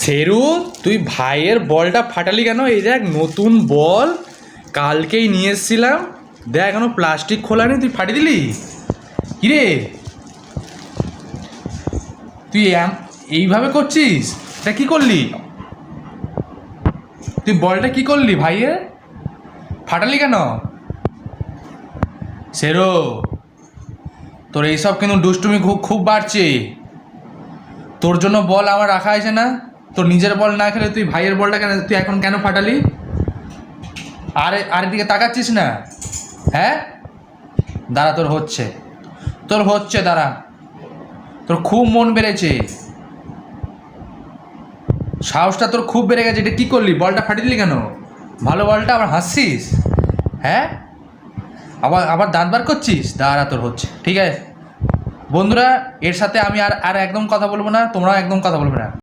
শেরু, তুই ভাইয়ের বলটা ফাটালি কেন? এই দেখ নতুন বল, কালকেই নিয়ে এসেছিলাম। দেখ এখনো প্লাস্টিক খোলা নেই, তুই ফাটিয়ে দিলি। কিরে তুই এইভাবে করছিস? এটা কি করলি তুই? বলটা কি করলি ভাইয়ের? ফাটালি কেন? শেরু, তোর এইসব কিন্তু দুষ্টুমি খুব খুব বাড়ছে। তোর জন্য বল আমার রাখা আছে না? তোর নিজের বল না খেলে তুই ভাইয়ের বলটা কেন তুই এখন কেন ফাটালি? আর দিকে তাকাচ্ছিস না? হ্যাঁ, দাঁড়া, তোর হচ্ছে দাঁড়া। তোর খুব মন বেড়েছে, সাহসটা তোর খুব বেড়ে গেছে। এটা কি করলি? বলটা ফাটিয়ে দিলি কেন? ভালো বলটা আবার হাসছিস? হ্যাঁ, আবার আবার দাঁত বার করছিস? দাঁড়া, তোর হচ্ছে। ঠিক আছে বন্ধুরা, এর সাথে আমি আর আর একদম কথা বলবো না, তোমরাও একদম কথা বলবে না।